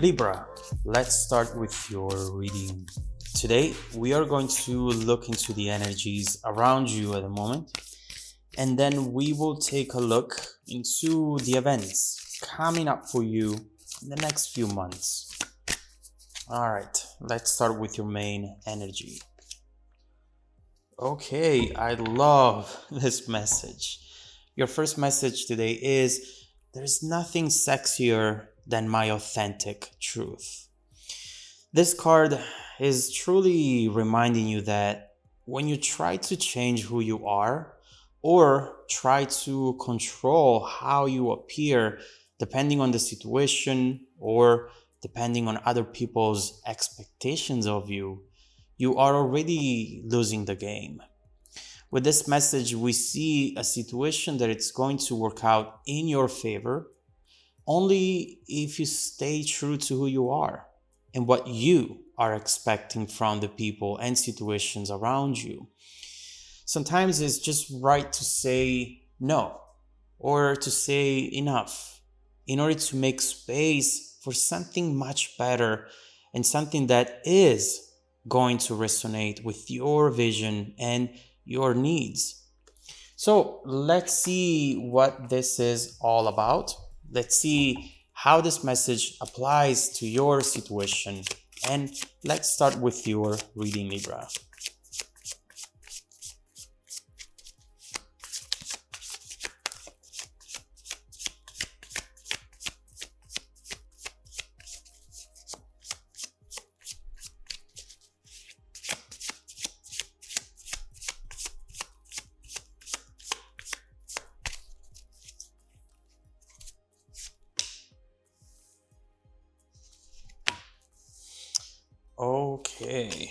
Libra, let's start with your reading. Today, we are going to look into the energies around you at the moment, and then we will take a look into the events coming up for you in the next few months. All right, let's start with your main energy. Okay, I love this message. Your first message today is there's nothing sexier than my authentic truth. This card is truly reminding you that when you try to change who you are or try to control how you appear, depending on the situation or depending on other people's expectations of you, you are already losing the game. With this message, we see a situation that it's going to work out in your favor only if you stay true to who you are and what you are expecting from the people and situations around you. Sometimes it's just right to say no or to say enough in order to make space for something much better and something that is going to resonate with your vision and your needs. So let's see what this is all about. Let's see how this message applies to your situation. And let's start with your reading, Libra. Okay.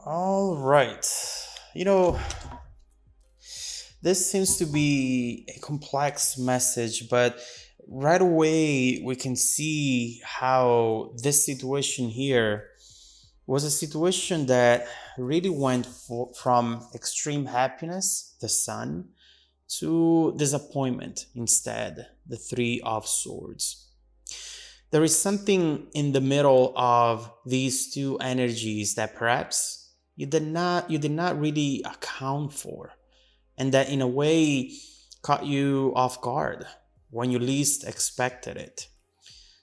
All right. You know, this seems to be a complex message, but right away we can see how this situation here was a situation that really went from extreme happiness, the sun, to disappointment instead, the Three of Swords. There is something in the middle of these two energies that perhaps you did not really account for, and that in a way caught you off guard when you least expected it.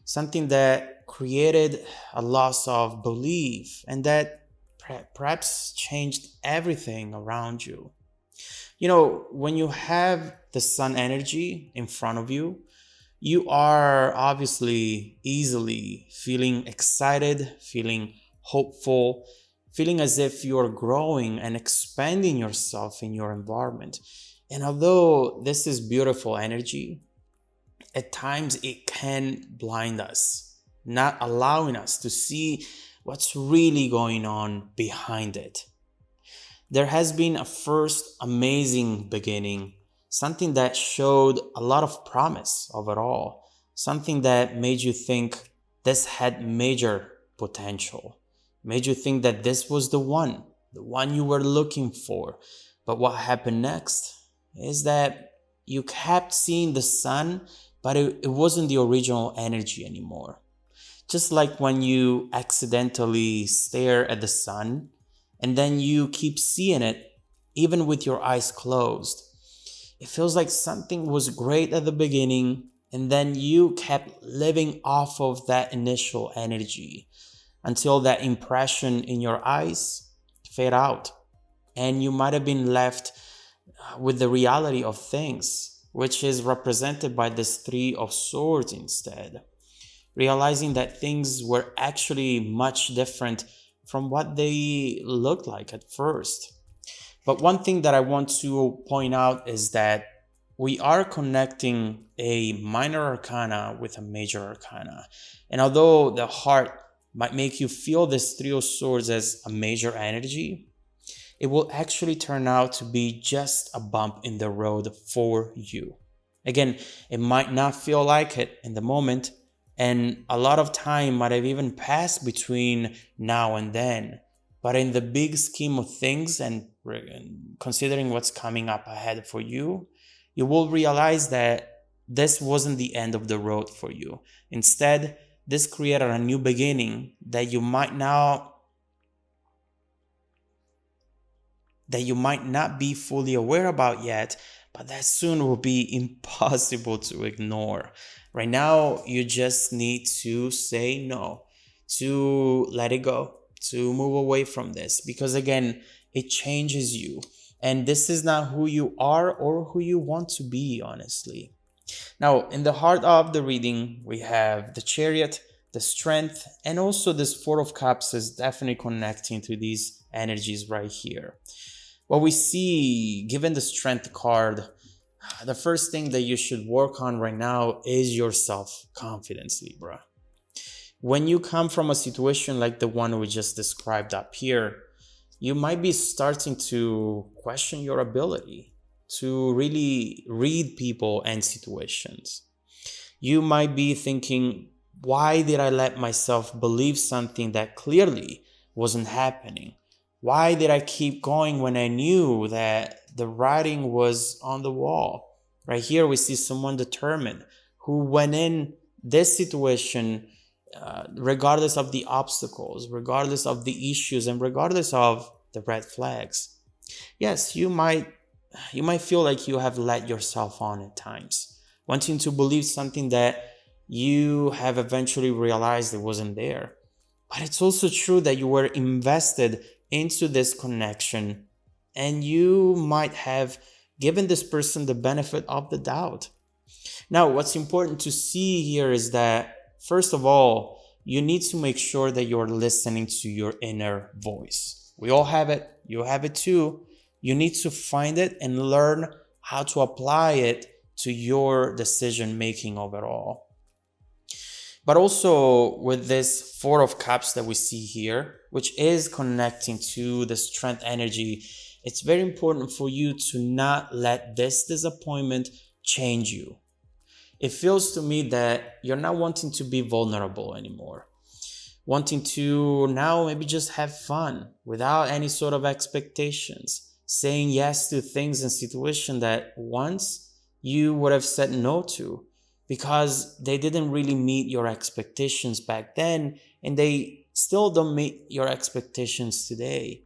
Something that created a loss of belief and that perhaps changed everything around you. You know, when you have the sun energy in front of you, you are obviously easily feeling excited, feeling hopeful, feeling as if you are growing and expanding yourself in your environment. And although this is beautiful energy, at times it can blind us, not allowing us to see what's really going on behind it. There has been a first amazing beginning, something that showed a lot of promise of it all, something that made you think this had major potential, made you think that this was the one you were looking for. But what happened next is that you kept seeing the sun, but it wasn't the original energy anymore. Just like when you accidentally stare at the sun and then you keep seeing it even with your eyes closed. It feels like something was great at the beginning and then you kept living off of that initial energy until that impression in your eyes fade out and you might have been left with the reality of things, which is represented by this Three of Swords instead, realizing that things were actually much different from what they looked like at first. But one thing that I want to point out is that we are connecting a minor arcana with a major arcana. And although the heart might make you feel this Three of Swords as a major energy, it will actually turn out to be just a bump in the road for you. Again, it might not feel like it in the moment, and a lot of time might have even passed between now and then. But in the big scheme of things and considering what's coming up ahead for you, you will realize that this wasn't the end of the road for you. Instead, this created a new beginning that you might not be fully aware about yet, but that soon will be impossible to ignore. Right now, you just need to say no, to let it go, to move away from this, because again, it changes you. And this is not who you are or who you want to be, honestly. Now, in the heart of the reading, we have the Chariot, the Strength, and also this Four of Cups is definitely connecting to these energies right here. What we see, given the Strength card, the first thing that you should work on right now is your self-confidence, Libra. When you come from a situation like the one we just described up here, you might be starting to question your ability to really read people and situations. You might be thinking, why did I let myself believe something that clearly wasn't happening? Why did I keep going when I knew that the writing was on the wall? Right here, we see someone determined who went in this situation regardless of the obstacles, regardless of the issues, and regardless of the red flags. Yes, you might feel like you have let yourself on at times, wanting to believe something that you have eventually realized it wasn't there. But it's also true that you were invested into this connection and you might have given this person the benefit of the doubt. Now, what's important to see here is that, first of all, you need to make sure that you're listening to your inner voice. We all have it. You have it too. You need to find it and learn how to apply it to your decision making overall. But also with this Four of Cups that we see here, which is connecting to the Strength energy, it's very important for you to not let this disappointment change you. It feels to me that you're not wanting to be vulnerable anymore, wanting to now maybe just have fun without any sort of expectations, saying yes to things and situations that once you would have said no to because they didn't really meet your expectations back then and they still don't meet your expectations today.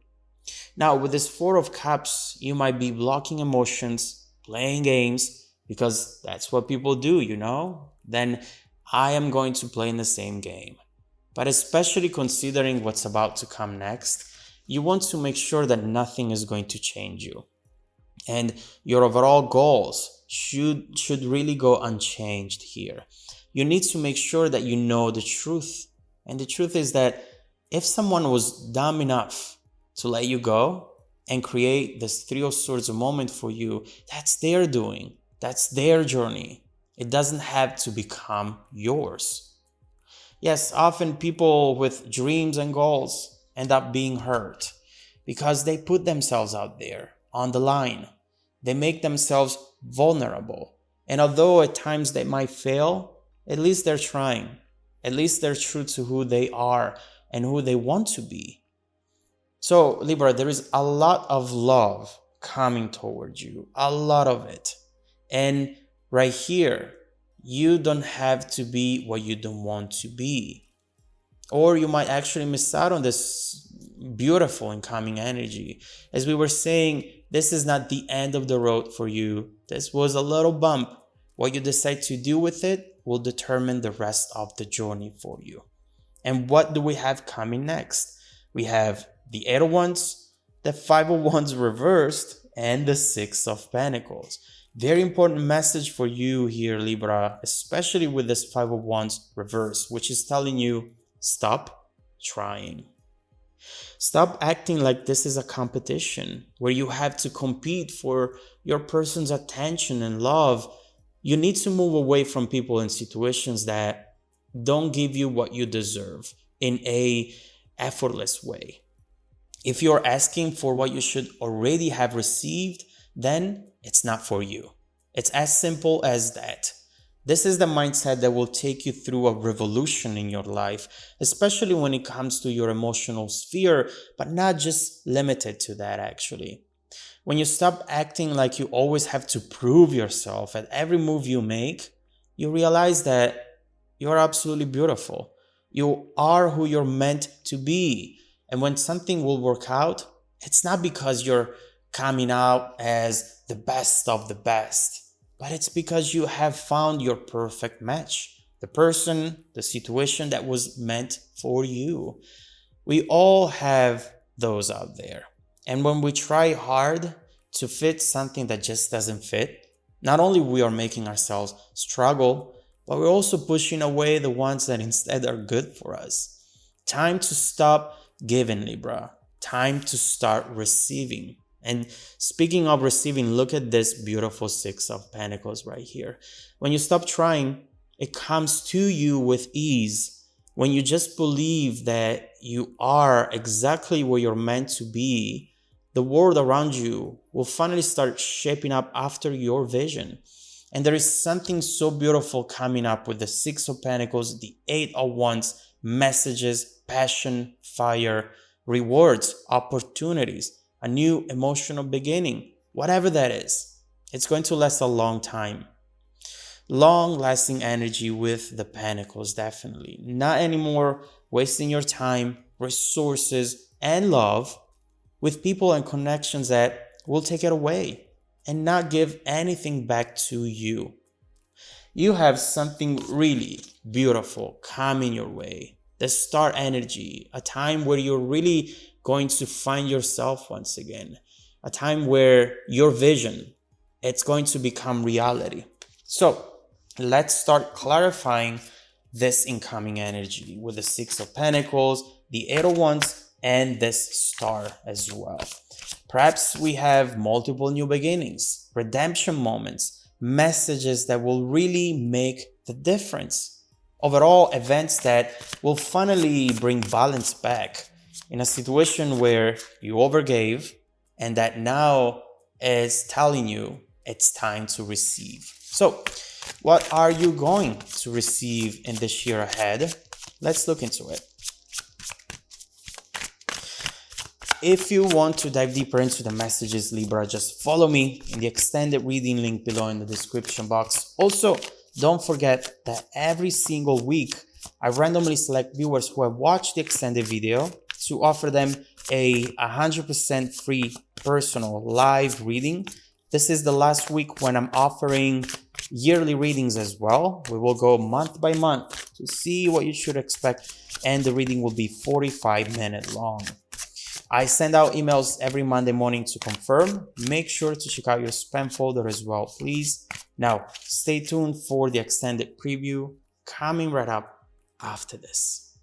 Now, with this Four of Cups, you might be blocking emotions, playing games, because that's what people do, then I am going to play in the same game. But especially considering what's about to come next, you want to make sure that nothing is going to change you. And your overall goals should really go unchanged here. You need to make sure that you know the truth. And the truth is that if someone was dumb enough to let you go and create this Three of Swords moment for you, that's their doing. That's their journey. It doesn't have to become yours. Yes, often people with dreams and goals end up being hurt because they put themselves out there on the line. They make themselves vulnerable. And although at times they might fail, at least they're trying. At least they're true to who they are and who they want to be. So, Libra, there is a lot of love coming towards you, a lot of it. And right here, you don't have to be what you don't want to be. Or you might actually miss out on this beautiful incoming energy. As we were saying, this is not the end of the road for you. This was a little bump. What you decide to do with it will determine the rest of the journey for you. And what do we have coming next? We have the Eight of Wands, the Five of Wands reversed, and the Six of Pentacles. Very important message for you here, Libra, especially with this Five of Wands reverse, which is telling you, stop trying. Stop acting like this is a competition where you have to compete for your person's attention and love. You need to move away from people and situations that don't give you what you deserve in a effortless way. If you're asking for what you should already have received, then it's not for you. It's as simple as that. This is the mindset that will take you through a revolution in your life, especially when it comes to your emotional sphere, but not just limited to that actually. When you stop acting like you always have to prove yourself at every move you make, you realize that you're absolutely beautiful. You are who you're meant to be. And when something will work out, it's not because you're coming out as the best of the best, but it's because you have found your perfect match, the person, the situation that was meant for you. We all have those out there. And when we try hard to fit something that just doesn't fit, not only we are making ourselves struggle, but we're also pushing away the ones that instead are good for us. Time to stop giving, Libra. Time to start receiving. And speaking of receiving, look at this beautiful Six of Pentacles right here. When you stop trying, it comes to you with ease. When you just believe that you are exactly where you're meant to be, the world around you will finally start shaping up after your vision. And there is something so beautiful coming up with the Six of Pentacles, the Eight of Wands, messages, passion, fire, rewards, opportunities, a new emotional beginning, whatever that is. It's going to last a long time. Long-lasting energy with the Pentacles, definitely. Not anymore wasting your time, resources, and love with people and connections that will take it away and not give anything back to you. You have something really beautiful coming your way. The star energy, a time where you're really going to find yourself once again. A time where your vision, it's going to become reality. So let's start clarifying this incoming energy with the Six of Pentacles, the Eight of Wands, and this star as well. Perhaps we have multiple new beginnings, redemption moments, messages that will really make the difference. Overall, events that will finally bring balance back in a situation where you overgave and that now is telling you it's time to receive. So, what are you going to receive in this year ahead? Let's look into it. If you want to dive deeper into the messages, Libra, just follow me in the extended reading link below in the description box. Also, don't forget that every single week, I randomly select viewers who have watched the extended video to offer them a 100% free personal live reading. This is the last week when I'm offering yearly readings as well. We will go month by month to see what you should expect, and the reading will be 45-minute long. I send out emails every Monday morning to confirm. Make sure to check out your spam folder as well, please. Now, stay tuned for the extended preview coming right up after this.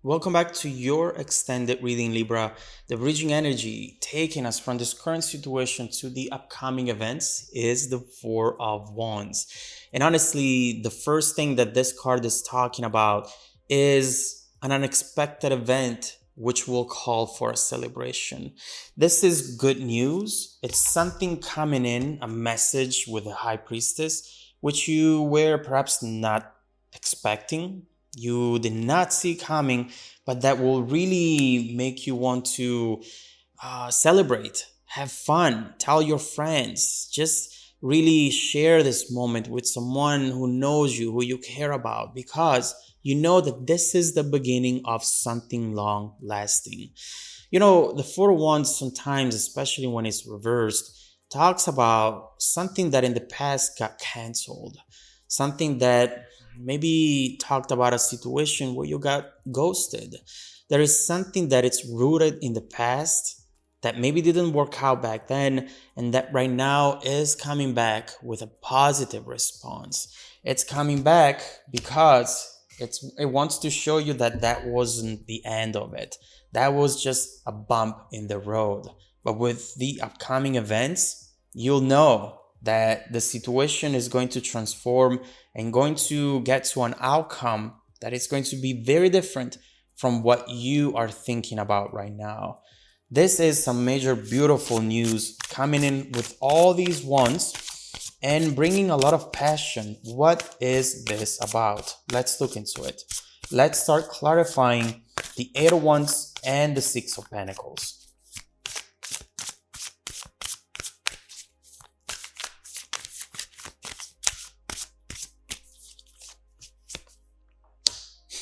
Welcome back to your extended reading, Libra. The bridging energy taking us from this current situation to the upcoming events is the Four of Wands. And honestly, the first thing that this card is talking about is an unexpected event which will call for a celebration. This is good news. It's something coming in, a message with the High Priestess, which you were perhaps not expecting. You did not see coming, but that will really make you want to celebrate, have fun, tell your friends, just really share this moment with someone who knows you, who you care about, because you know that this is the beginning of something long lasting. You know, the Four of Wands sometimes, especially when it's reversed, talks about something that in the past got canceled, something that maybe talked about a situation where you got ghosted. There is something that it's rooted in the past that maybe didn't work out back then, and that right now is coming back with a positive response. It's coming back because it wants to show you that that wasn't the end of it. That was just a bump in the road. But with the upcoming events, you'll know that the situation is going to transform and going to get to an outcome that is going to be very different from what you are thinking about right now. This is some major beautiful news coming in with all these wands. and bringing a lot of passion. What is this about? Let's look into it. Let's start clarifying the Eight of Wands and the Six of Pentacles.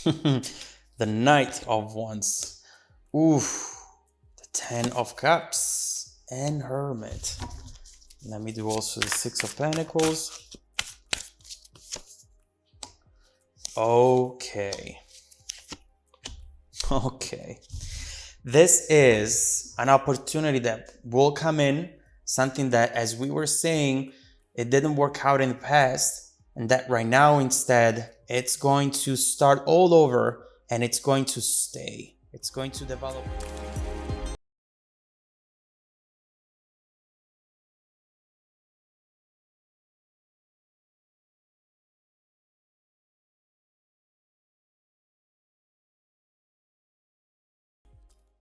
The Knight of Wands. Oof. The Ten of Cups and Hermit. Let me do also the Six of Pentacles. Okay. Okay. This is an opportunity that will come in, something that, as we were saying, it didn't work out in the past, and that right now instead it's going to start all over and it's going to stay. It's going to develop.